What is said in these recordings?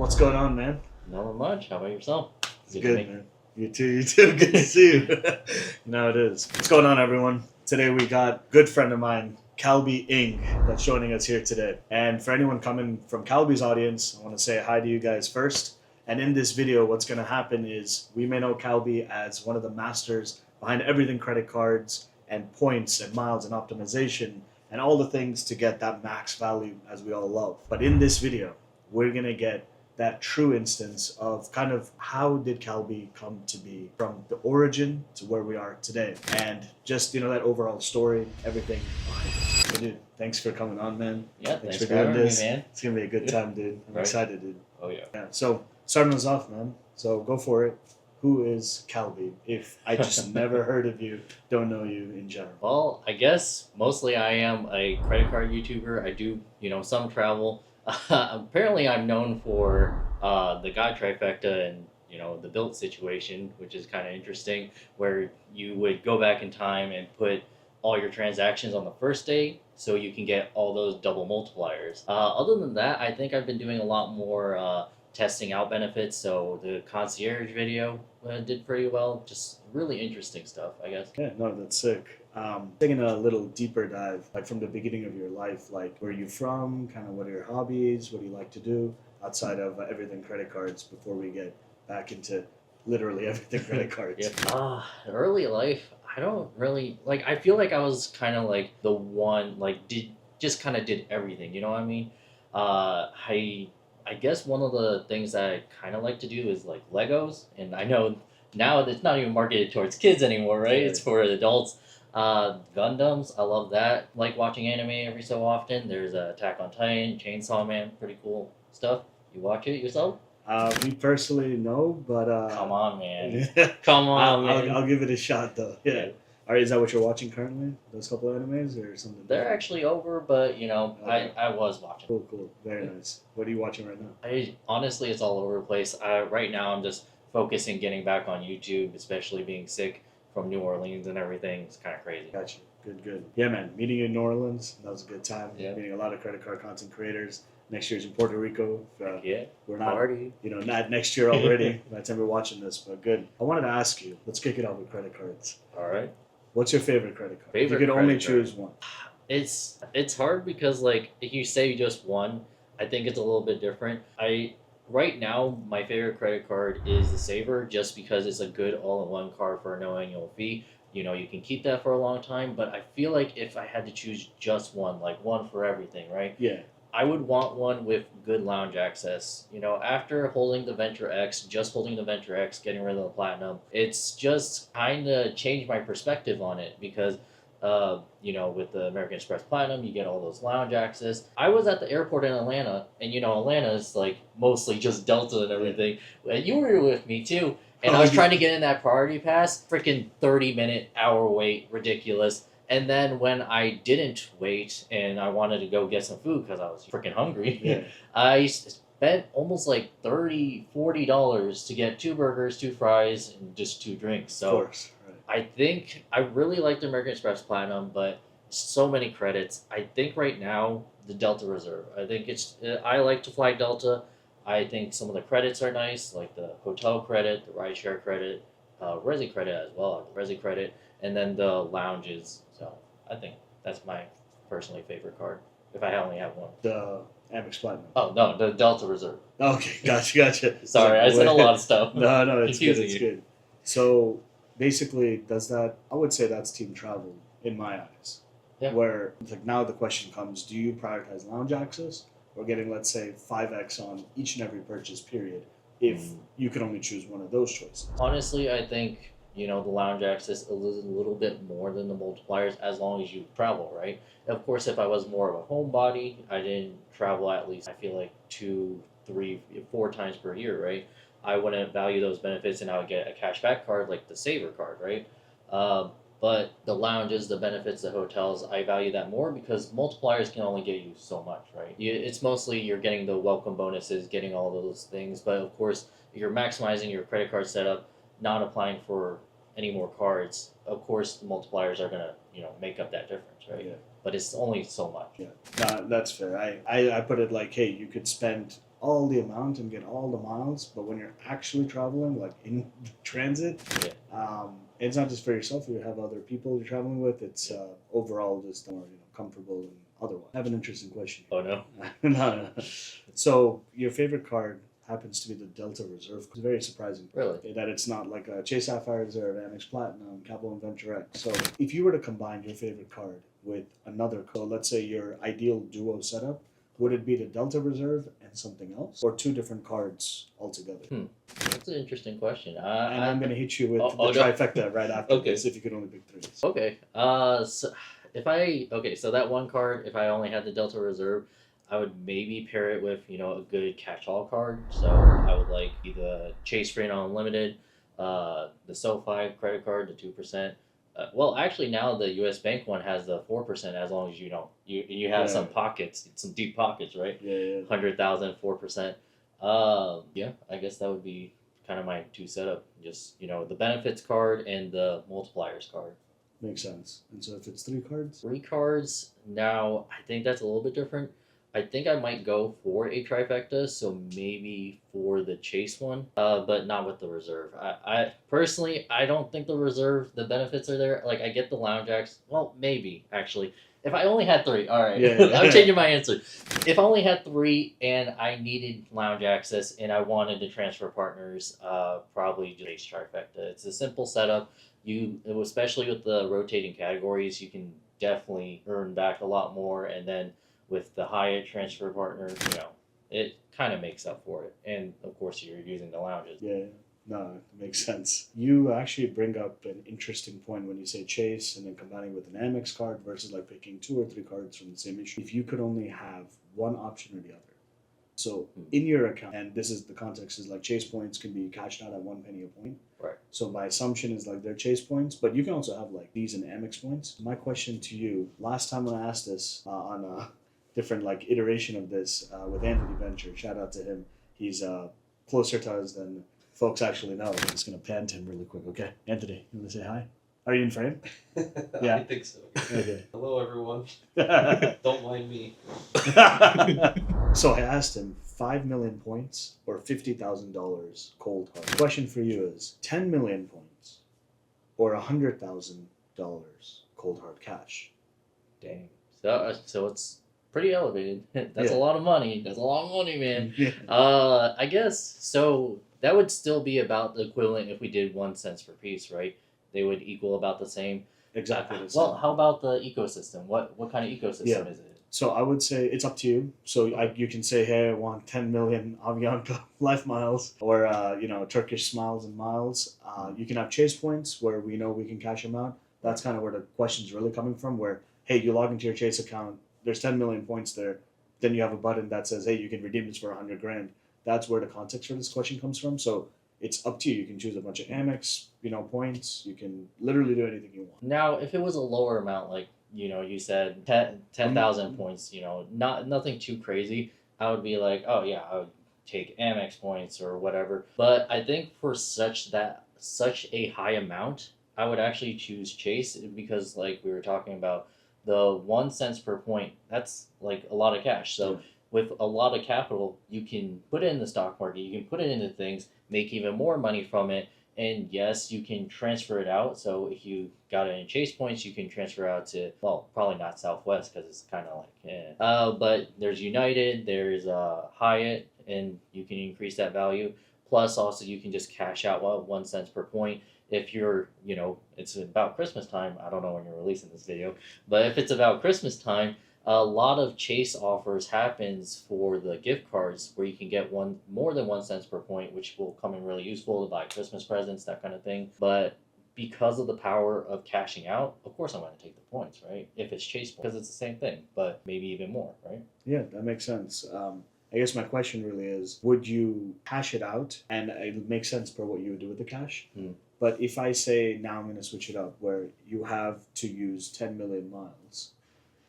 What's going on, man? Not much. How about yourself? It's good, man. You too. Good to see you. It is. What's going on, everyone? Today we got a good friend of mine, Calby Ng, that's joining us here today. And for anyone coming from Calby's audience, I want to say hi to you guys first. And in this video, what's going to happen is we may know Calby as one of the masters behind everything credit cards and points and miles and optimization and all the things to get that max value as we all love. But in this video, we're going to get that true instance of kind of how did Calby come to be from the origin to where we are today, and just that overall story, everything behind it. So, dude, thanks for coming on, man. Yeah, thanks for doing this. Me, man. It's gonna be a good time, dude. I'm excited, dude. Oh yeah. So starting us off, man. So go for it. Who is Calby? If I just never heard of you, don't know you in general. Well, I guess mostly I am a credit card YouTuber. I do some travel. Apparently, I'm known for the God trifecta and the built situation, which is kind of interesting, where you would go back in time and put all your transactions on the first day, so you can get all those double multipliers. Other than that, I think I've been doing a lot more testing out benefits. So the concierge video did pretty well. Just really interesting stuff, I guess. Yeah, no, that's sick. Taking a little deeper dive, like from the beginning of your life, like where are you from, kind of what are your hobbies, what do you like to do outside of everything credit cards before we get back into literally everything credit cards. Early life, I don't really, I feel like I was kind of like the one, did everything, you know what I mean? I guess one of the things that I kind of like to do is like Legos, and I know now it's not even marketed towards kids anymore, right? It's for adults. Gundams, I love that. Like watching anime every so often. There's Attack on Titan, Chainsaw Man, pretty cool stuff. You watch it yourself? Me personally, no, but come on, man. Come on, man. I'll give it a shot though. Yeah. Alright, is that what you're watching currently? Those couple of animes or something? They're actually over, but okay. I was watching. Cool. Very nice. What are you watching right now? Honestly, it's all over the place. Right now, I'm just focusing getting back on YouTube, especially being sick from New Orleans and everything. It's kind of crazy. Gotcha. Good. Yeah, man. Meeting you in New Orleans, that was a good time. Yeah. Meeting a lot of credit card content creators. Next year's in Puerto Rico. Yeah. We're not, party. Not next year already by the time we're watching this, but good. I wanted to ask you, let's kick it off with credit cards. All right. What's your favorite credit card? If you could only choose one. It's hard because if you say just one, I think it's a little bit different. Right now, my favorite credit card is the Saver, just because it's a good all-in-one card for no annual fee. You can keep that for a long time, but I feel like if I had to choose just one, one for everything, right? Yeah. I would want one with good lounge access. After holding the Venture X, getting rid of the Platinum, it's just kind of changed my perspective on it because with the American Express Platinum, you get all those lounge access. I was at the airport in Atlanta, and Atlanta is mostly just Delta and everything. And you were with me too. And I was trying to get in that priority pass, freaking 30-minute hour wait, ridiculous. And then when I didn't wait and I wanted to go get some food because I was freaking hungry, I spent almost $30, $40 to get 2 burgers, 2 fries, and just 2 drinks. So of course. I think I really like the American Express Platinum, but so many credits. I think right now the Delta Reserve. I think I like to fly Delta. I think some of the credits are nice, like the hotel credit, the rideshare credit, Resi credit as well, Resi credit, and then the lounges. So I think that's my personally favorite card if I only have one. The Amex Platinum. Oh no, the Delta Reserve. Okay, gotcha. Sorry, I said a lot of stuff. No, it's good. So basically, I would say that's team travel in my eyes. Yeah. Where now the question comes, do you prioritize lounge access or getting, let's say, 5x on each and every purchase period if you could only choose one of those choices? Honestly, I think the lounge access is a little bit more than the multipliers as long as you travel, right? Of course, if I was more of a homebody, I didn't travel at least, I feel like 2, 3, 4 times per year, right? I wouldn't value those benefits and I would get a cashback card like the Saver card, right? But the lounges, the benefits, the hotels, I value that more because multipliers can only get you so much, right? It's mostly you're getting the welcome bonuses, getting all those things, but of course, you're maximizing your credit card setup, not applying for any more cards. Of course, the multipliers are gonna, make up that difference, right? Yeah. But it's only so much. Yeah, that's fair. I put it like, hey, you could spend all the amount and get all the miles, but when you're actually traveling, like in transit, it's not just for yourself. You have other people you're traveling with. It's overall just more comfortable and otherwise. I have an interesting question. Oh no. No. So your favorite card happens to be the Delta Reserve. It's very surprising. Really? That it's not like a Chase Sapphire Reserve, Amex Platinum, Capital and Venture X. So if you were to combine your favorite card with another card, so let's say your ideal duo setup, would it be the Delta Reserve and something else, or two different cards altogether? That's an interesting question. And I'm going to hit you with the no. trifecta right after Okay. this if you could only pick three. Okay. So that one card, if I only had the Delta Reserve, I would maybe pair it with a good catch-all card. So I would like the Chase Free and Unlimited, the SoFi credit card, the 2%. Well, actually, now the U.S. Bank one has the 4% as long as you have some pockets, some deep pockets, right? Yeah. 100,000, 4%. Yeah, I guess that would be kind of my two setup. Just the benefits card and the multipliers card. Makes sense. And so if it's three cards? Three cards, now I think that's a little bit different. I think I might go for a trifecta, so maybe for the Chase one, but not with the Reserve. I personally, I don't think the Reserve, the benefits are there. Like, I get the lounge access. Well, maybe, actually. If I only had three, all right. Yeah. I'm changing my answer. If I only had three and I needed lounge access and I wanted to transfer partners, probably just trifecta. It's a simple setup. Especially with the rotating categories, you can definitely earn back a lot more, and then with the Hyatt transfer partner, it kind of makes up for it. And of course, you're using the lounges. Yeah, no, it makes sense. You actually bring up an interesting point when you say Chase and then combining with an Amex card versus like picking two or three cards from the same issue. If you could only have one option or the other. So in your account, and this is the context is like Chase points can be cashed out at 1 penny a point. Right. So my assumption is like they're Chase points, but you can also have like these and Amex points. My question to you, last time when I asked this on a different like iteration of this with Anthony Venture, shout out to him. He's closer to us than folks actually know. I'm just gonna pan to him really quick, okay? Anthony, you want to say hi? Are you in frame? Yeah. I think so. Okay. Hello, everyone. Don't mind me. So I asked him 5 million points or $50,000 cold hard. The question for you is 10 million points or $100,000 cold hard cash. Dang. So it's pretty elevated. That's a lot of money. That's a lot of money, man. I guess so. That would still be about the equivalent if we did 1 cent per piece, right? They would equal about the same. Exactly the same. Well, how about the ecosystem? What kind of ecosystem is it? So I would say it's up to you. So you can say, hey, I want 10 million Avianca life miles or, Turkish smiles and miles. You can have Chase points where we know we can cash them out. That's kind of where the question's really coming from, where, hey, you log into your Chase account, there's 10 million points there. Then you have a button that says, hey, you can redeem this for 100 grand. That's where the context for this question comes from. So it's up to you. You can choose a bunch of Amex, points. You can literally do anything you want. Now, if it was a lower amount, like, you said 10,000 points, nothing too crazy, I would be like, oh yeah, I would take Amex points or whatever. But I think for such a high amount, I would actually choose Chase because, like we were talking about, the 1 cent per point, that's like a lot of cash. So with a lot of capital, you can put it in the stock market, you can put it into things, make even more money from it. And yes, you can transfer it out. So if you got it in Chase points, you can transfer out to, well, probably not Southwest because it's kind of like, but there's United, there's Hyatt, and you can increase that value. Plus, also, you can just cash out 1 cent per point. If you're, it's about Christmas time. I don't know when you're releasing this video, but if it's about Christmas time, a lot of Chase offers happens for the gift cards where you can get more than 1 cent per point, which will come in really useful to buy Christmas presents, that kind of thing. But because of the power of cashing out, of course I'm going to take the points, right? If it's Chase points, because it's the same thing, but maybe even more, right? Yeah, that makes sense. I guess my question really is, would you cash it out? And it makes sense for what you would do with the cash. But if I say now I'm going to switch it up where you have to use 10 million miles,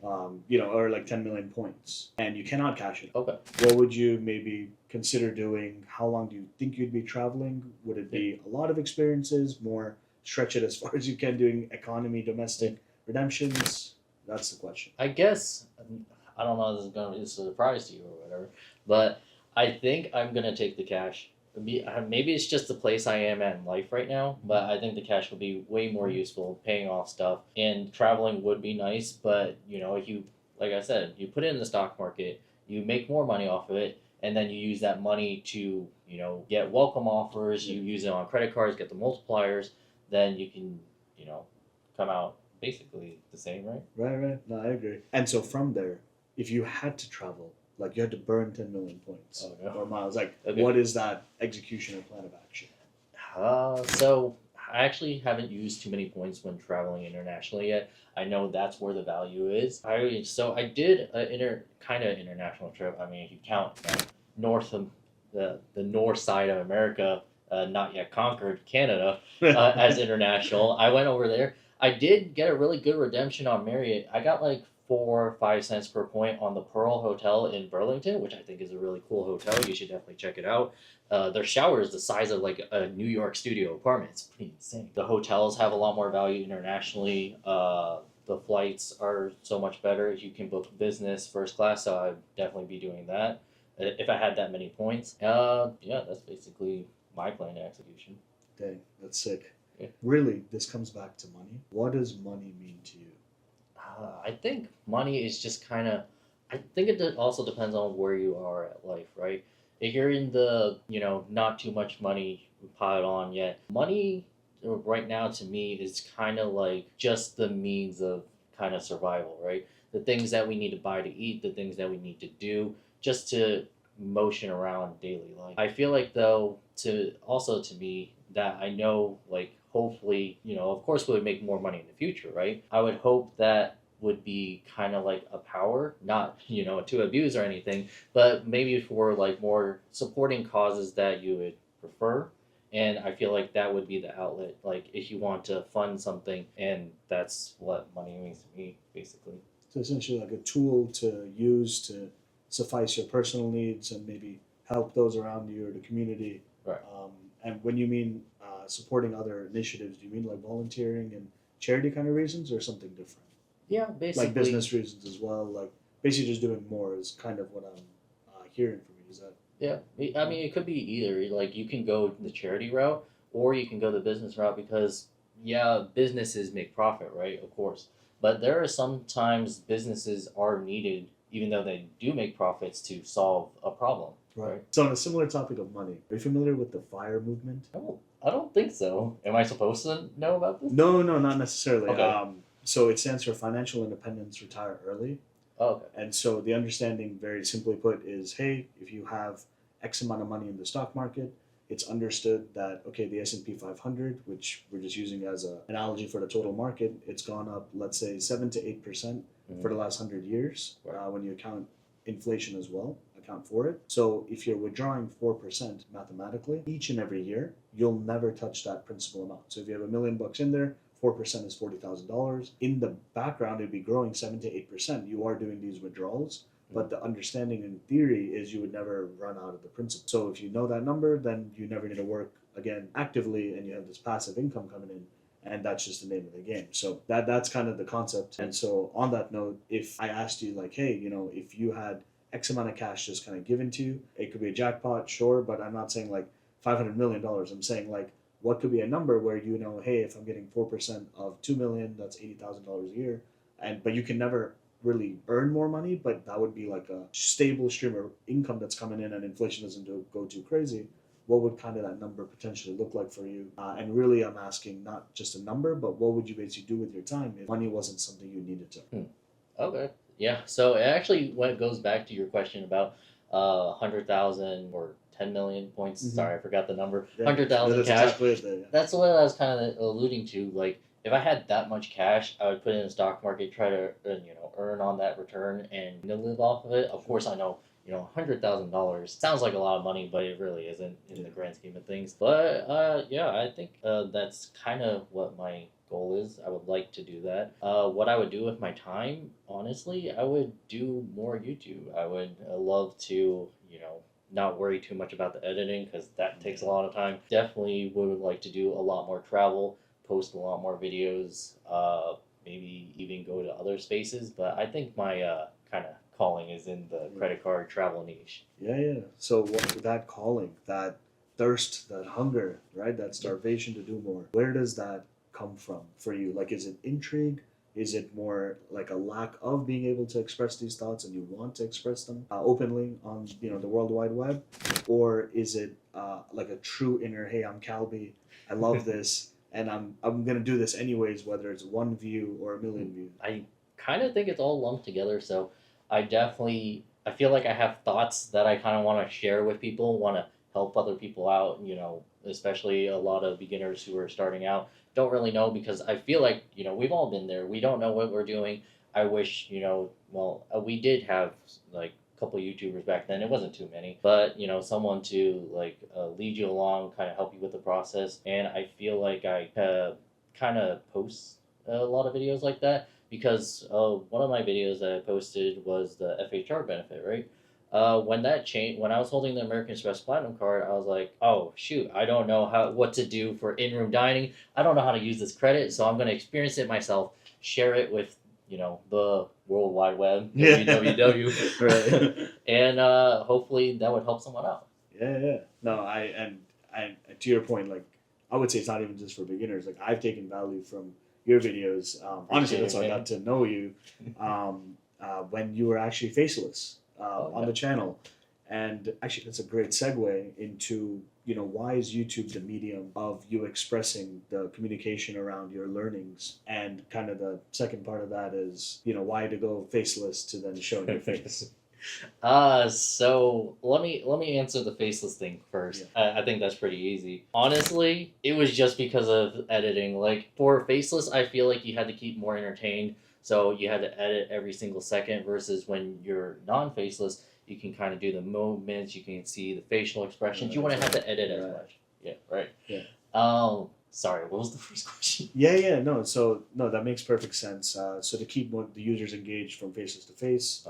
or like 10 million points, and you cannot cash it. Okay. What would you maybe consider doing? How long do you think you'd be traveling? Would it be a lot of experiences, more stretch it as far as you can, doing economy, domestic redemptions? That's the question. I guess, I don't know if this is going to be a surprise to you or whatever, but I think I'm gonna take the cash. Maybe it's just the place I am at in life right now, but I think the cash will be way more useful paying off stuff. And traveling would be nice, but if you, like I said, you put it in the stock market, you make more money off of it, and then you use that money to, get welcome offers, you use it on credit cards, get the multipliers, then you can, come out basically the same, right? Right. No, I agree. And so from there, if you had to travel, like you had to burn 10 million points Oh, no. or miles, like Okay. what is that execution or plan of action? So I actually haven't used too many points when traveling internationally yet. I know that's where the value is. I did an kind of international trip. I mean, if you count north of the north side of America, not yet conquered Canada, as international. I went over there. I did get a really good redemption on Marriott. I got like 4 or 5 cents per point on the Pearl Hotel in Burlington, which I think is a really cool hotel. You should definitely check it out. Their shower is the size of like a New York studio apartment. It's pretty insane. The hotels have a lot more value internationally. The flights are so much better. You can book business, first class, so I'd definitely be doing that if I had that many points. Yeah, that's basically my plan to execution. Dang, that's sick. Yeah. Really, this comes back to money. What does money mean to you? I think money is just kind of. I think it also depends on where you are at life, right? If you're in the not too much money piled on yet, money right now to me is kind of like just the means of kind of survival, right? The things that we need to buy to eat, the things that we need to do just to motion around daily life. I feel like though to me that I know like hopefully of course we would make more money in the future, right? I would hope that would be kind of like a power, not to abuse or anything, but maybe for like more supporting causes that you would prefer. And I feel like that would be the outlet, like if you want to fund something, and that's what money means to me, basically. So essentially like a tool to use to suffice your personal needs and maybe help those around you or the community. Right. And when you mean supporting other initiatives, do you mean like volunteering and charity kind of reasons or something different? Yeah, basically. Like business reasons as well. Like basically just doing more is kind of what I'm hearing from you. Is that? Yeah, I mean, it could be either. Like, you can go the charity route, or you can go the business route because, yeah, businesses make profit, right? Of course. But there are sometimes businesses are needed, even though they do make profits, to solve a problem. Right. So on a similar topic of money, are you familiar with the FIRE movement? I don't think so. Am I supposed to know about this? No, not necessarily. Okay. So it stands for Financial Independence, Retire Early. Oh, okay. And so the understanding, very simply put, is hey, if you have X amount of money in the stock market, it's understood that okay, the S&P 500, which we're just using as an analogy for the total market, it's gone up, let's say 7 to 8% for the last 100 years. Right. When you account inflation as well, account for it. So if you're withdrawing 4% mathematically each and every year, you'll never touch that principal amount. So if you have $1 million in there, 4% is $40,000. In the background, it'd be growing 7 to 8%. You are doing these withdrawals, but the understanding in theory is you would never run out of the principal. So if you know that number, then you never need to work again actively, and you have this passive income coming in, and that's just the name of the game. So that's kind of the concept. And so on that note, if I asked you like, hey, if you had X amount of cash just kind of given to you, it could be a jackpot, sure, but I'm not saying like $500 million. I'm saying like, what could be a number where hey, if I'm getting 4% of 2 million, that's $80,000 a year, but you can never really earn more money, but that would be like a stable stream of income that's coming in, and inflation doesn't go too crazy. What would kind of that number potentially look like for you? And really, I'm asking not just a number, but what would you basically do with your time if money wasn't something you needed to? Okay. Yeah. So it actually goes back to your question about 100,000 or 10 million points. Mhm. Sorry, I forgot the number. Yeah, 100,000 that's cash. exactly it there, yeah. That's what I was kind of alluding to. Like, if I had that much cash, I would put it in the stock market, try to earn on that return and live off of it. Of course, I know $100,000 sounds like a lot of money, but it really isn't in the grand scheme of things. But yeah, I think that's kind of what my goal is. I would like to do that. What I would do with my time, honestly, I would do more YouTube. I would love to not worry too much about the editing because that takes a lot of time. Definitely would like to do a lot more travel, post a lot more videos, maybe even go to other spaces. But I think my kind of calling is in the credit card travel niche. Yeah. So that calling, that thirst, that hunger, right? That starvation to do more. Where does that come from for you? Like, is it intrigue? Is it more like a lack of being able to express these thoughts and you want to express them openly on the World Wide Web, or is it like a true inner, hey, I'm Calby, I love this, and I'm gonna do this anyways, whether it's one view or a million views. I kind of think it's all lumped together. So I feel like I have thoughts that I kind of want to share with people, want to help other people out. Especially a lot of beginners who are starting out don't really know, because I feel like we've all been there. We don't know what we're doing. I wish we did have like a couple YouTubers back then. It wasn't too many, but someone to like lead you along, kind of help you with the process. And I feel like I kind of post a lot of videos like that, because one of my videos that I posted was the FHR benefit, right? When that changed, when I was holding the American Express Platinum card, I was like, oh shoot, I don't know what to do for in-room dining. I don't know how to use this credit, so I'm going to experience it myself, share it with the World Wide Web, www, Right. and hopefully that would help someone out. Yeah. No, I to your point, like I would say it's not even just for beginners. Like I've taken value from your videos. Honestly, that's how I got to know you. When you were actually faceless on the channel, and actually that's a great segue into why is YouTube the medium of you expressing the communication around your learnings, and kind of the second part of that is why to go faceless to then showing your face. So let me answer the faceless thing first. Yeah. I think that's pretty easy. Honestly, it was just because of editing. Like for faceless, I feel like you had to keep more entertained, so you had to edit every single second. Versus when you're non-faceless, you can kind of do the movements. You can see the facial expressions. You wouldn't have to edit as much. Yeah. Right. Yeah. Sorry. What was the first question? Yeah. No. So no, that makes perfect sense. So to keep the users engaged from faceless to face.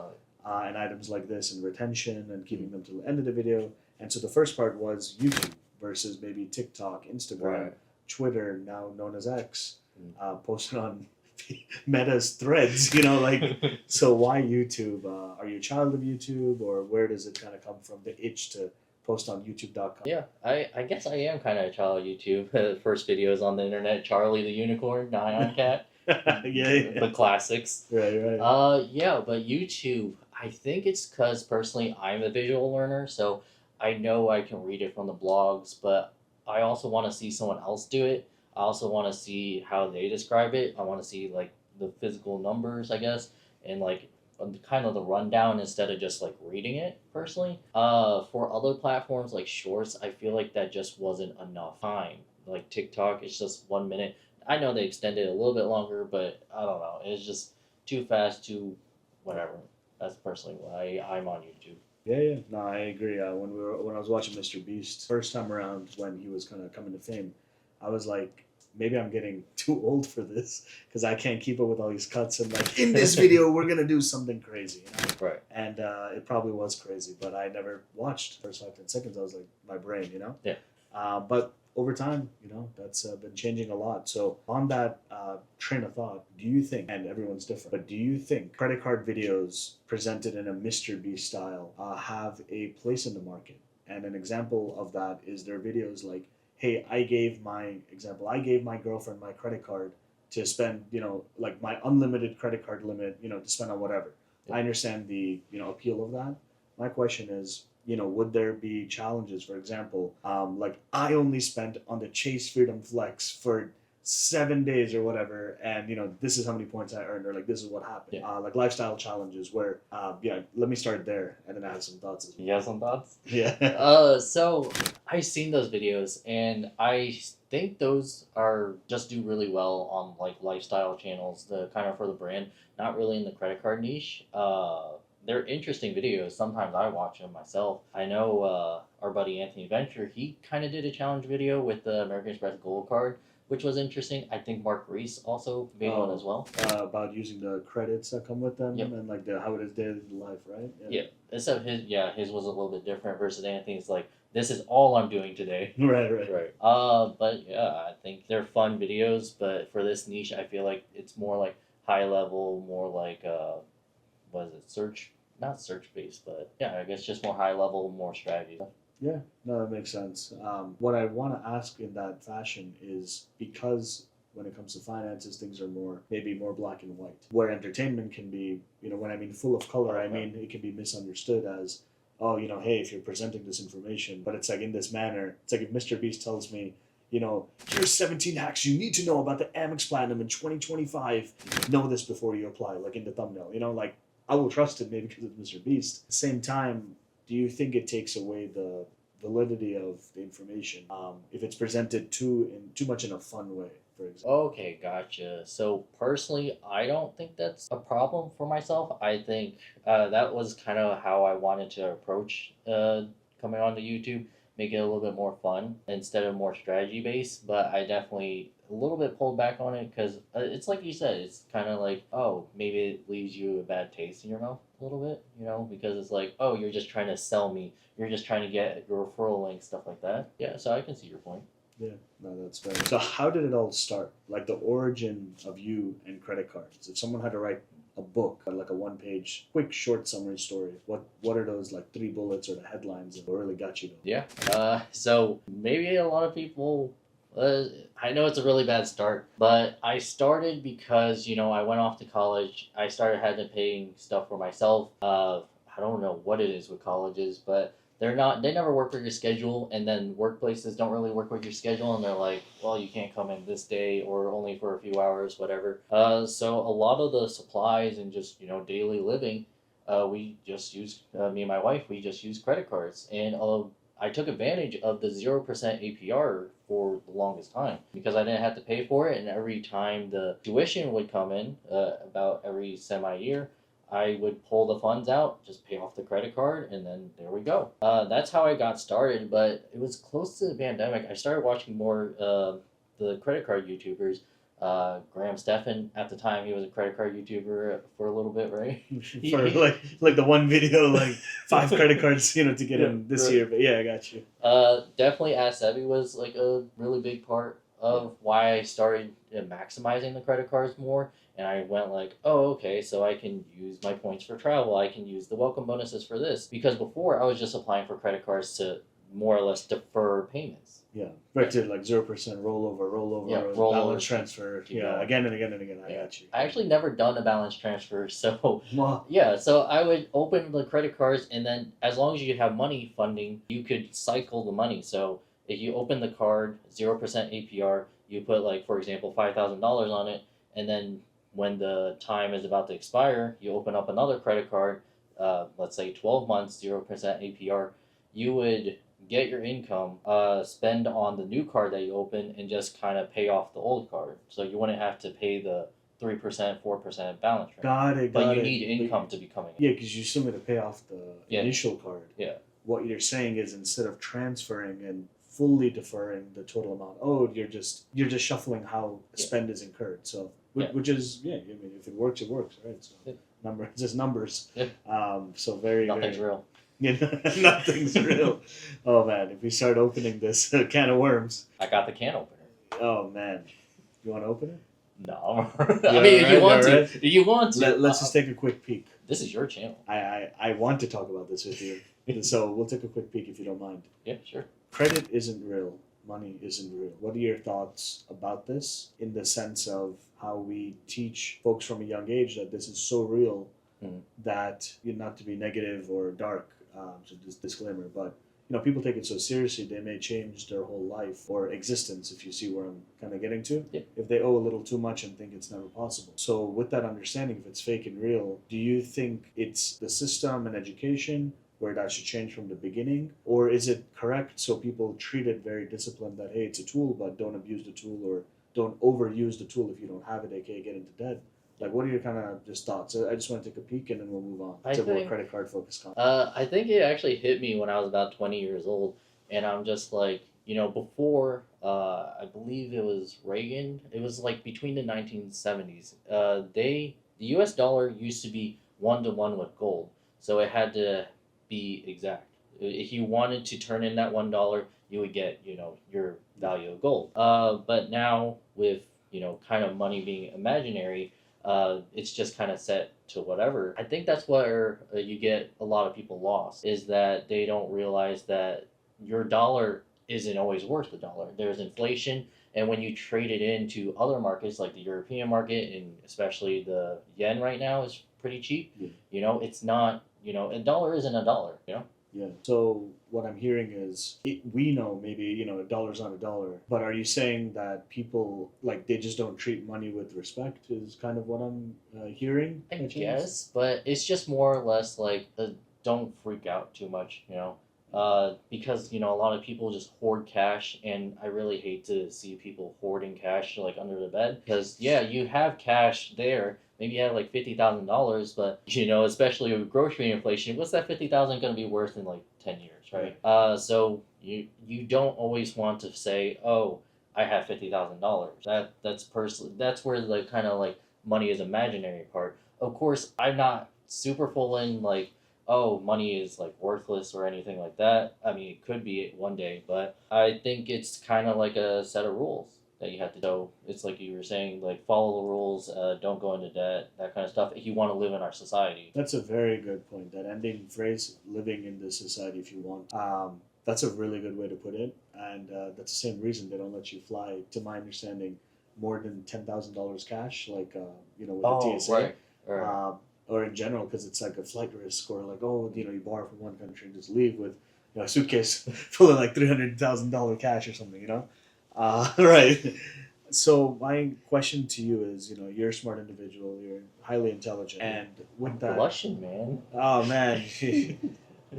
And items like this and retention and keeping them to the end of the video. And so the first part was YouTube versus maybe TikTok, Instagram, Twitter, now known as X, posted on Meta's Threads, so why YouTube? Are you a child of YouTube, or where does it kind of come from, the itch to post on YouTube.com? Yeah, I guess I am kind of a child of YouTube. The first videos on the internet, Charlie the Unicorn, Nyan Cat. Yeah. The classics. Right. Yeah, but YouTube, I think it's because personally I'm a visual learner, so I know I can read it from the blogs, but I also want to see someone else do it. I also want to see how they describe it. I want to see like the physical numbers, I guess, and like kind of the rundown instead of just like reading it personally. For other platforms like Shorts, I feel like that just wasn't enough time. Like TikTok, it's just 1 minute. I know they extended it a little bit longer, but I don't know. It's just too fast, too whatever. That's personally why I'm on YouTube. Yeah. No, I agree. When I was watching Mr. Beast first time around, when he was kind of coming to fame, I was like, maybe I'm getting too old for this because I can't keep up with all these cuts and like in this video we're gonna do something crazy, Right. And it probably was crazy, but I never watched the first 5-10 seconds. I was like, my brain, Yeah. But over time, that's been changing a lot. So on that train of thought, do you think, and everyone's different, but do you think credit card videos presented in a Mr. Beast style have a place in the market? And an example of that is their videos like, hey, I gave my girlfriend my credit card to spend, like my unlimited credit card limit, to spend on whatever. Yeah. I understand the, appeal of that. My question is, would there be challenges? For example, like I only spent on the Chase Freedom Flex for 7 days or whatever, and this is how many points I earned, or like this is what happened. Yeah. Like lifestyle challenges where, let me start there, and then I have some thoughts as well. You have some thoughts? Yeah. So I've seen those videos, and I think those are just do really well on like lifestyle channels, the kind of for the brand, not really in the credit card niche. They're interesting videos. Sometimes I watch them myself. I know our buddy Anthony Venture, he kind of did a challenge video with the American Express Gold Card, which was interesting. I think Mark Reese also made one as well. About using the credits that come with them, and like how it is daily life, right? Yeah. Except his was a little bit different versus Anthony's like, this is all I'm doing today. Right. But yeah, I think they're fun videos, but for this niche, I feel like it's more like high level, more like what is it, search not search based, but yeah, I guess just more high level, more strategy. Yeah, no, that makes sense. What I want to ask in that fashion is because when it comes to finances, things are more maybe more black and white. Where entertainment can be, when I mean full of color, I mean it can be misunderstood as, oh, hey, if you're presenting this information, but it's like in this manner. It's like if Mr. Beast tells me, here's 17 hacks you need to know about the Amex Platinum in 2025. Know this before you apply, like in the thumbnail. Like I will trust it maybe because it's Mr. Beast. At the same time, do you think it takes away the validity of the information if it's presented too much in a fun way, for example? Okay, gotcha. So personally, I don't think that's a problem for myself. I think that was kind of how I wanted to approach coming onto YouTube, make it a little bit more fun instead of more strategy based. But I definitely a little bit pulled back on it because it's like you said, it's kind of like, oh, maybe it leaves you a bad taste in your mouth a little bit, because it's like, oh, you're just trying to sell me, you're just trying to get your referral link, stuff like that. Yeah, so I can see your point. Yeah, no, that's fair. So how did it all start? Like the origin of you and credit cards. If someone had to write a book, like a one-page, quick, short summary story, what are those like 3 bullets or the headlines that really got you? Yeah. So maybe a lot of people. I know it's a really bad start, but I started because I went off to college. I started having to paying stuff for myself. I don't know what it is with colleges, but they never work with your schedule, and then workplaces don't really work with your schedule, and they're like, well, you can't come in this day or only for a few hours, whatever. So a lot of the supplies and just daily living, we just use me and my wife. We just use credit cards, and I took advantage of the 0% APR for the longest time because I didn't have to pay for it, and every time the tuition would come in, about every semi-year, I would pull the funds out, just pay off the credit card, and then there we go. That's how I got started, but it was close to the pandemic. I started watching more the credit card YouTubers. Graham Stephan, at the time, he was a credit card YouTuber for a little bit, right? For like the one video, like 5 credit cards, to get in this year. But yeah, I got you. Definitely Ask Sebi was like a really big part of why I started maximizing the credit cards more. And I went like, oh, okay, so I can use my points for travel. I can use the welcome bonuses for this. Because before, I was just applying for credit cards to more or less defer payments. Yeah, right to like 0% rollover, balance transfer. Yeah, again and again and again. I got you. I actually never done a balance transfer, so Well, yeah. So I would open the credit cards, and then as long as you have money funding, you could cycle the money. So if you open the card, 0% APR, you put like, for example, $5,000 on it, and then when the time is about to expire, you open up another credit card. Let's say 12 months, 0% APR. You would get your income, spend on the new card that you open, and just kind of pay off the old card. So you wouldn't have to pay the 3%, 4% balance rate. Got it. But you need income to be coming in. Yeah, because you still need to pay off the initial card. Yeah. What you're saying is instead of transferring and fully deferring the total amount owed, you're just shuffling how spend is incurred. So which is I mean, if it works, right? So numbers, just numbers. Yeah. So very Nothing's very, real. Yeah, nothing's real. Oh man, if we start opening this can of worms. I got the can opener. Oh man, you want to open it? No. I mean, if you want to. You want to. Let's just take a quick peek. This is your channel. I want to talk about this with you. So we'll take a quick peek if you don't mind. Yeah, sure. Credit isn't real. Money isn't real. What are your thoughts about this in the sense of how we teach folks from a young age that this is so real that not to be negative or dark, so this disclaimer, but people take it so seriously they may change their whole life or existence, if you see where I'm kind of getting to, if they owe a little too much and think it's never possible. So with that understanding, if it's fake and real, do you think it's the system and education where that should change from the beginning, or is it correct so people treat it very disciplined that hey, it's a tool, but don't abuse the tool or don't overuse the tool if you don't have it, aka get into debt? Like, what are your kind of just thoughts? I just want to take a peek and then we'll move on to more credit card focused content. I think it actually hit me when I was about 20 years old, and I'm just like, before, I believe it was Reagan, it was like between the 1970s, the US dollar used to be 1-to-1 with gold, so it had to be exact. If you wanted to turn in that $1, you would get, your value of gold. But now with, kind of money being imaginary, It's just kind of set to whatever. I think that's where you get a lot of people lost, is that they don't realize that your dollar isn't always worth the dollar. There's inflation, and when you trade it into other markets like the European market, and especially the yen right now is pretty cheap. Yeah. You know, it's not, you know, a dollar isn't a dollar, you know? Yeah. So what I'm hearing is we know maybe, a dollar's not a dollar, but are you saying that people like they just don't treat money with respect is kind of what I'm hearing? I by chance? guess, but it's just more or less like don't freak out too much, you know. Because you know a lot of people just hoard cash, and I really hate to see people hoarding cash like under the bed. Because yeah, you have cash there. Maybe you have like $50,000, but you know, especially with grocery inflation, what's that 50,000 going to be worth in like 10 years, right? So you don't always want to say, oh, I have $50,000. That's where the kind of like money is imaginary part. Of course, I'm not super full in like, oh, money is like worthless or anything like that. I mean, it could be one day, but I think it's kind of like a set of rules that you have to. So it's like you were saying, like follow the rules, don't go into debt, that kind of stuff. If you want to live in our society. That's a very good point. That ending phrase, living in this society if you want. That's a really good way to put it. And that's the same reason they don't let you fly, to my understanding, more than $10,000 cash, like, with the TSA. Right. Right. Or in general, because it's like a flight risk, or like, oh, you borrow from one country and just leave with a suitcase full of like $300,000 cash or something, right. So my question to you is, you're a smart individual, you're highly intelligent, and with that, Blushing, man. oh man,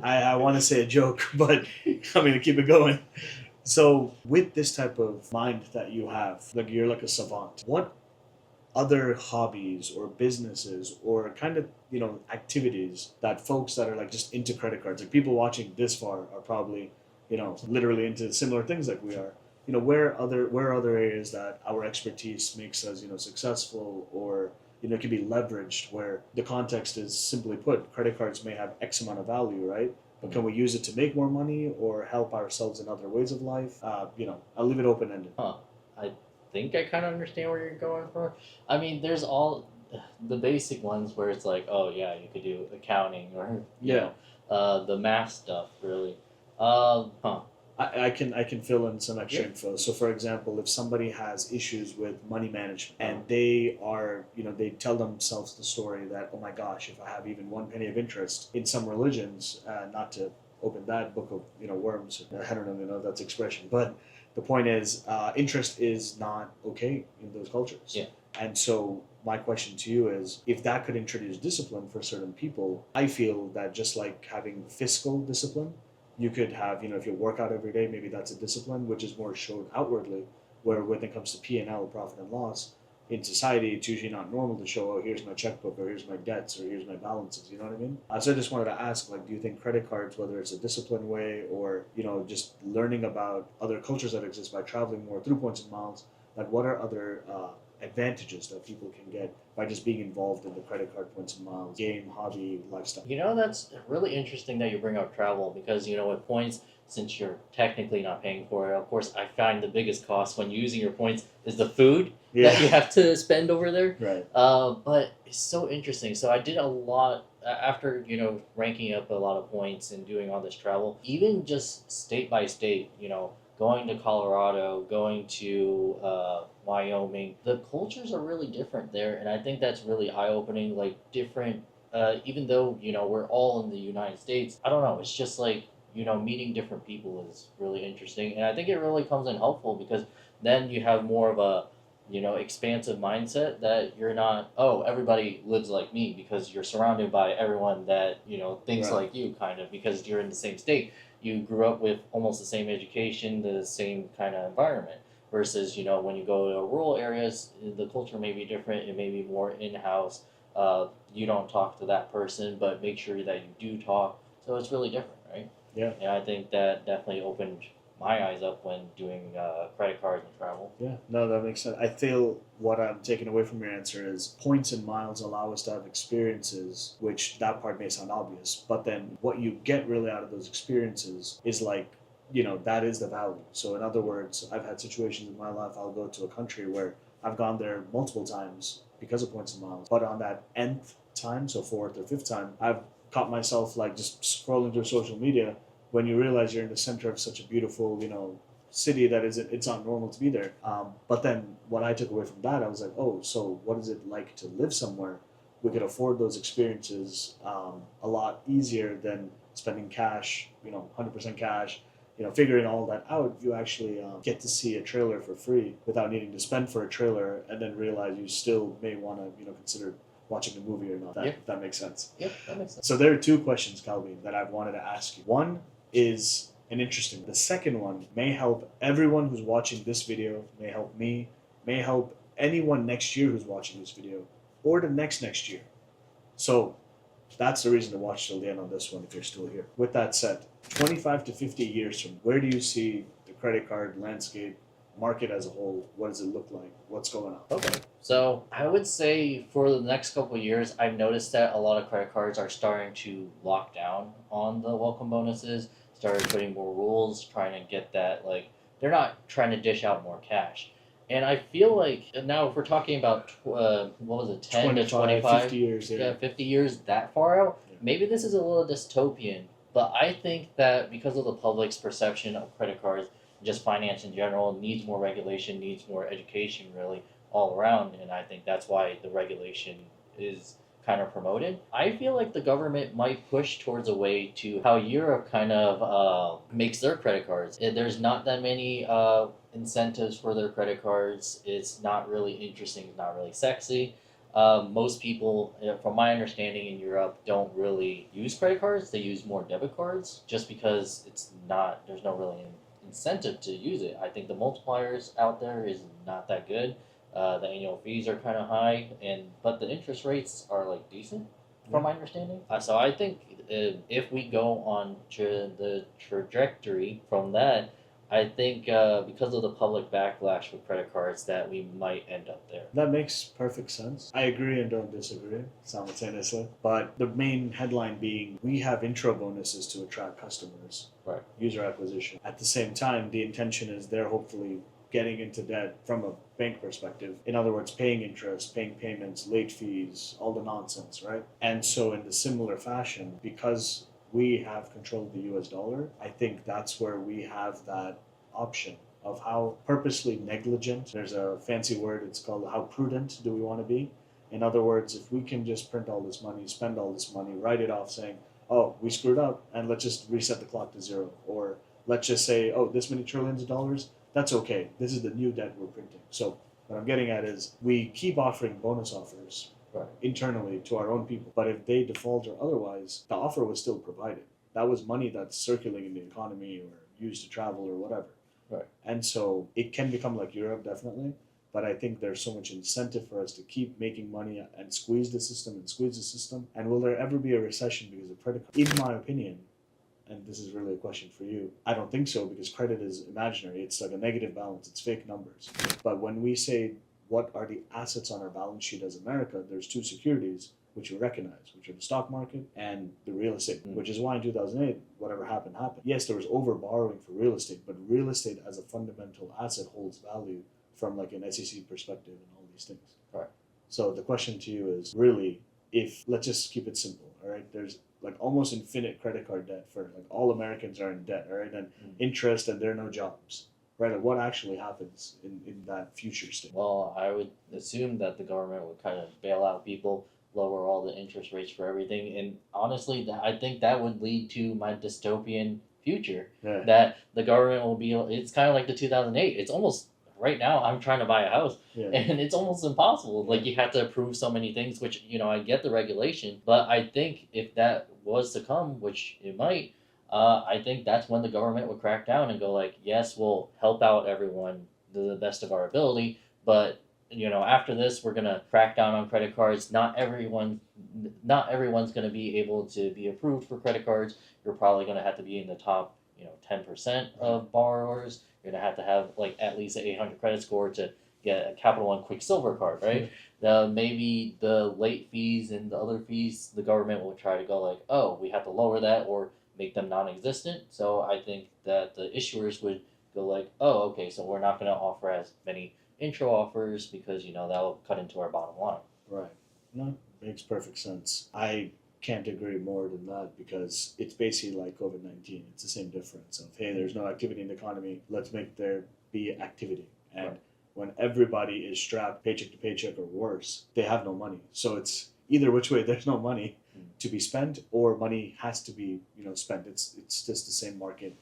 I want to say a joke, but I'm gonna keep it going. So with this type of mind that you have, like you're like a savant, what other hobbies or businesses or kind of activities that folks that are like just into credit cards, like people watching this far are probably literally into similar things like we are, where are other areas that our expertise makes us successful, or it can be leveraged, where the context is simply put, credit cards may have X amount of value, right? But can we use it to make more money or help ourselves in other ways of life? I'll leave it open ended. I think I kind of understand where you're going for. I mean, there's all the basic ones where it's like, oh yeah, you could do accounting or the math stuff, really. I can fill in some extra info. So, for example, if somebody has issues with money management and they are, they tell themselves the story that, oh my gosh, if I have even one penny of interest in some religions, not to open that book of worms, I don't even know if that's expression, but the point is, interest is not okay in those cultures. Yeah. And so my question to you is, if that could introduce discipline for certain people, I feel that just like having fiscal discipline, you could have, if you work out every day, maybe that's a discipline, which is more shown outwardly, where when it comes to P&L, profit and loss, in society, it's usually not normal to show, oh, here's my checkbook, or here's my debts, or here's my balances, you know what I mean? So I just wanted to ask, like, do you think credit cards, whether it's a discipline way or, just learning about other cultures that exist by traveling more through points and miles, like what are other advantages that people can get by just being involved in the credit card points and miles game, hobby, lifestyle? That's really interesting that you bring up travel, because with points, since you're technically not paying for it, of course I find the biggest cost when using your points is the food that you have to spend over there. Right. But it's so interesting. So I did a lot after ranking up a lot of points and doing all this travel, even just state by state, going to Colorado, going to Wyoming. The cultures are really different there, and I think that's really eye-opening, like different, even though, we're all in the United States, I don't know, it's just like, meeting different people is really interesting, and I think it really comes in helpful, because then you have more of a, expansive mindset that you're not, oh, everybody lives like me, because you're surrounded by everyone that, thinks Right. like you, kind of, because you're in the same state. You grew up with almost the same education, the same kind of environment. Versus, when you go to rural areas, the culture may be different. It may be more in-house. You don't talk to that person, but make sure that you do talk. So it's really different, right? Yeah. And I think that definitely opened my eyes up when doing credit cards and travel. Yeah, no, that makes sense. I feel what I'm taking away from your answer is points and miles allow us to have experiences, which that part may sound obvious, but then what you get really out of those experiences is like, that is the value. So in other words, I've had situations in my life, I'll go to a country where I've gone there multiple times because of points and miles. But on that nth time, so fourth or fifth time, I've caught myself like just scrolling through social media when you realize you're in the center of such a beautiful, city that it's not normal to be there. But then what I took away from that, I was like, oh, so what is it like to live somewhere? We could afford those experiences a lot easier than spending cash, 100% cash. Figuring all that out, you actually get to see a trailer for free without needing to spend for a trailer, and then realize you still may want to, consider watching a movie or not. If that makes sense. Yep, that makes sense. So there are two questions, Calby, that I've wanted to ask you. One is an interesting. The second one may help everyone who's watching this video, may help me, may help anyone next year who's watching this video, or the next year. So that's the reason to watch till the end on this one if you're still here. With that said, 25 to 50 years from where do you see the credit card landscape, market as a whole? What does it look like? What's going on? Okay. So I would say for the next couple of years, I've noticed that a lot of credit cards are starting to lock down on the welcome bonuses, started putting more rules, trying to get that, like, they're not trying to dish out more cash. And I feel like now if we're talking about, 10 to 25? 50 years. Yeah, 50 years that far out, maybe this is a little dystopian. But I think that because of the public's perception of credit cards, just finance in general, needs more regulation, needs more education, really, all around. And I think that's why the regulation is kind of promoted. I feel like the government might push towards a way to how Europe kind of makes their credit cards. There's not that many incentives for their credit cards. It's not really interesting. It's not really sexy. Most people, from my understanding in Europe, don't really use credit cards. They use more debit cards just because there's no really incentive to use it. I think the multipliers out there is not that good. The annual fees are kind of high, but the interest rates are like decent, from my understanding. So I think if we go on the trajectory from that, I think because of the public backlash with credit cards, that we might end up there. That makes perfect sense. I agree and don't disagree simultaneously. But the main headline being we have intro bonuses to attract customers, right? User acquisition. At the same time, the intention is they're hopefully getting into debt from a bank perspective. In other words, paying interest, paying payments, late fees, all the nonsense, right? And so in the similar fashion, because we have control of the US dollar, I think that's where we have that option of how purposely negligent, there's a fancy word, it's called how prudent do we want to be? In other words, if we can just print all this money, spend all this money, write it off saying, oh, we screwed up and let's just reset the clock to zero. Or let's just say, oh, this many trillions of dollars, that's okay. This is the new debt we're printing. So what I'm getting at is we keep offering bonus offers internally to our own people. But if they default or otherwise, the offer was still provided. That was money that's circulating in the economy or used to travel or whatever. Right. And so it can become like Europe, definitely. But I think there's so much incentive for us to keep making money and squeeze the system. And will there ever be a recession because of credit cards? In my opinion, and this is really a question for you, I don't think so, because credit is imaginary. It's like a negative balance. It's fake numbers. But when we say what are the assets on our balance sheet as America, there's two securities which we recognize, which are the stock market and the real estate, which is why in 2008, whatever happened. Yes, there was over borrowing for real estate, but real estate as a fundamental asset holds value from like an SEC perspective and all these things. Right. So the question to you is really, if, let's just keep it simple, all right? There's like almost infinite credit card debt for like all Americans are in debt, all right? And interest, and there are no jobs. Right, like what actually happens in that future state? Well, I would assume that the government would kind of bail out people, lower all the interest rates for everything, and honestly, I think that would lead to my dystopian future. Yeah. That the government will be. It's kind of like the 2008. It's almost right now. I'm trying to buy a house, and it's almost impossible. Like you have to approve so many things, which I get the regulation, but I think if that was to come, which it might. I think that's when the government would crack down and go like, yes, we'll help out everyone to the best of our ability, but after this, we're gonna crack down on credit cards. Not everyone's gonna be able to be approved for credit cards. You're probably gonna have to be in the top, 10% of borrowers. You're gonna have to have like at least an 800 credit score to get a Capital One Quicksilver card, right? Maybe the late fees and the other fees, the government will try to go like, oh, we have to lower that or make them non-existent. So I think that the issuers would go like, oh, okay, so we're not going to offer as many intro offers because that'll cut into our bottom line. Right. No, makes perfect sense. I can't agree more than that because it's basically like COVID-19. It's the same difference of, hey, there's no activity in the economy. Let's make there be activity. And Right. when everybody is strapped paycheck to paycheck or worse, they have no money. So it's either which way, there's no money to be spent or money has to be, spent. It's just the same market,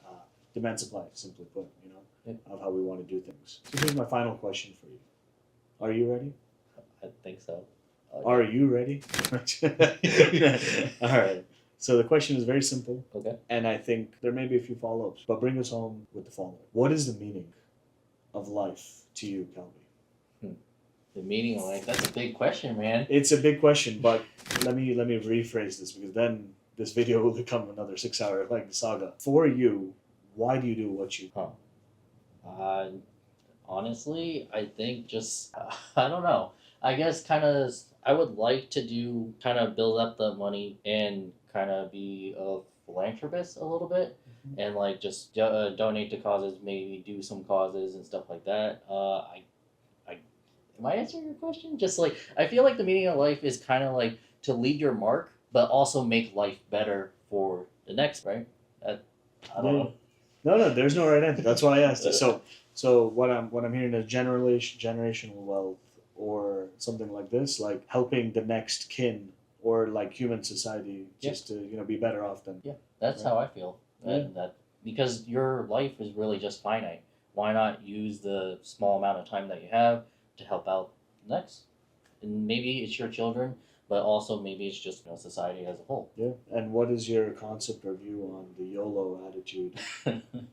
demand supply, simply put, of how we want to do things. So here's my final question for you. Are you ready? I think so. Are you ready? All right. So the question is very simple, Okay. and I think there may be a few follow-ups, but bring us home with the following. What is the meaning of life to you, Calby? The meaning of life, that's a big question, man. It's a big question, but let me rephrase this because then this video will become another 6-hour like saga. For you, why do you do what you do? Honestly, I think just I don't know. I guess I would like to build up the money and kind of be a philanthropist a little bit, and like just donate to causes, maybe do some causes and stuff like that. Am I answering your question? Just like I feel like the meaning of life is kind of like to leave your mark, but also make life better for the next, right? I don't know. No, there's no right answer. That's why I asked it. So what I'm hearing is generational wealth or something like this, like helping the next kin or like human society just to be better off than. Yeah, that's Right. how I feel. That because your life is really just finite. Why not use the small amount of time that you have to help out the next? And maybe it's your children, but also maybe it's just society as a whole. Yeah. And what is your concept or view on the YOLO attitude,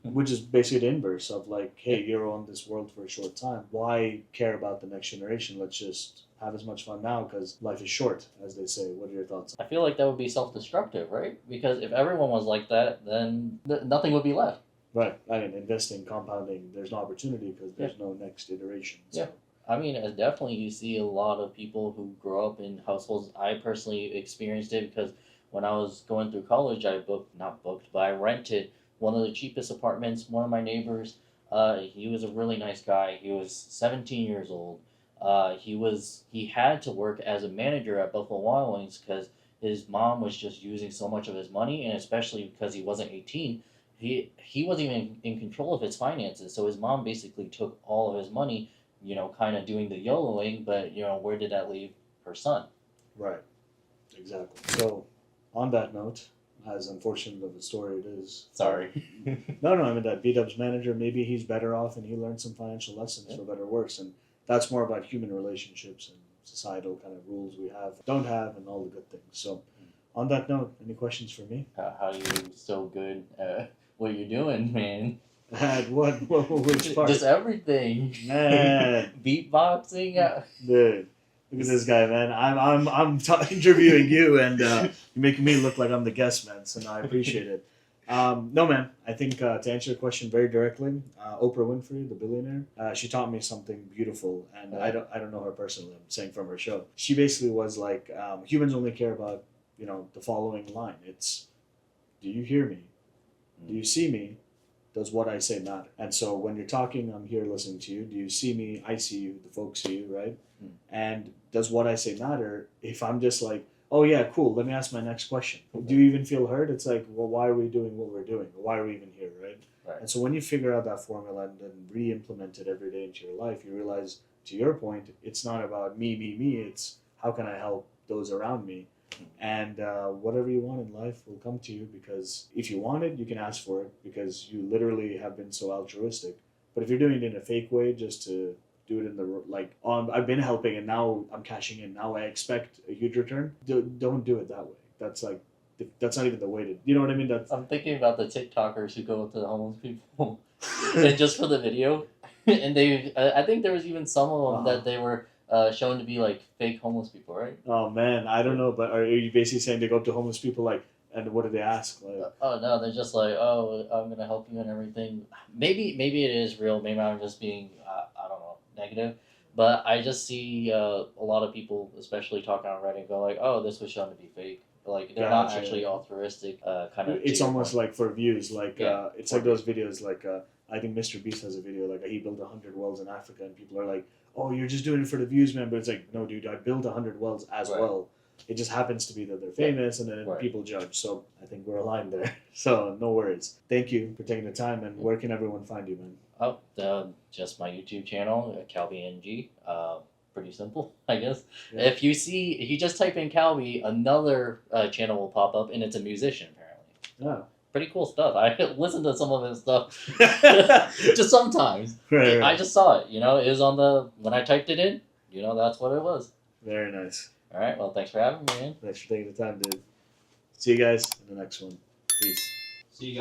which is basically the inverse of like, hey, you're on this world for a short time. Why care about the next generation? Let's just have as much fun now because life is short, as they say. What are your thoughts? I feel like that would be self-destructive, right? Because if everyone was like that, then nothing would be left. Right. I mean, investing, compounding, there's no opportunity because there's no next iteration. So. Yeah. I mean, definitely you see a lot of people who grow up in households. I personally experienced it because when I was going through college, I rented one of the cheapest apartments. One of my neighbors, he was a really nice guy. He was 17 years old. He had to work as a manager at Buffalo Wild Wings because his mom was just using so much of his money, and especially because he wasn't 18, he wasn't even in control of his finances. So his mom basically took all of his money, kind of doing the YOLOing, but where did that leave her son? Right. Exactly. So, on that note, as unfortunate of a story it is. Sorry. No, I mean that B-Dub's manager, maybe he's better off and he learned some financial lessons for better or worse. And that's more about human relationships and societal kind of rules we don't have, and all the good things. So, on that note, any questions for me? How are you so good at what you're doing, man? At which part? Just everything. Man. Beatboxing. Dude, look at this guy, man. I'm interviewing you, and you're making me look like I'm the guest, man. So no, I appreciate it. No, man. I think to answer your question very directly, Oprah Winfrey, the billionaire, she taught me something beautiful, and I don't know her personally. I'm saying from her show. She basically was like, humans only care about the following line. It's, do you hear me? Do you see me? Does what I say matter? And so when you're talking, I'm here listening to you. Do you see me? I see you. The folks see you, right? And does what I say matter? If I'm just like, oh yeah, cool, let me ask my next question. Do you even feel heard? It's like, well, why are we doing what we're doing? Why are we even here, right? And so when you figure out that formula and then re-implement it every day into your life, you realize, to your point, it's not about me. It's how can I help those around me? And whatever you want in life will come to you, because if you want it, you can ask for it because you literally have been so altruistic. But if you're doing it in a fake way just to do it in the I've been helping and now I'm cashing in, now I expect a huge return, don't do it that way. That's not even the way to, you know what I mean? I'm thinking about the TikTokers who go up to the homeless people and just for the video, and I think there was even some of them that they were shown to be like fake homeless people, right? Oh man, I don't know, but are you basically saying they go up to homeless people like, and what do they ask? Like, oh no, they're just like, oh, I'm gonna help you and everything. Maybe it is real. Maybe I'm just being I don't know, negative. But I just see a lot of people, especially talking on Reddit, go like, oh, this was shown to be fake. Like they're not actually altruistic. Kind of. It's almost like for views. Like it's like those videos like. I think Mr. Beast has a video like he built 100 wells in Africa, and people are like, "Oh, you're just doing it for the views, man." But it's like, no, dude, I built 100 wells as Right. well. It just happens to be that they're famous, and then Right. people judge. So I think we're aligned there. So no worries. Thank you for taking the time. And where can everyone find you, man? Oh, just my YouTube channel, Calby Ng. Pretty simple, I guess. Yeah. If you just type in Calby, another channel will pop up, and it's a musician apparently. Oh. Pretty cool stuff. I listen to some of his stuff Right, just sometimes. right. I just saw it. It was on when I typed it in. That's what it was. Very nice. All right. Well, thanks for having me, man. Thanks for taking the time, dude. See you guys in the next one. Peace. See you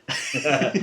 guys.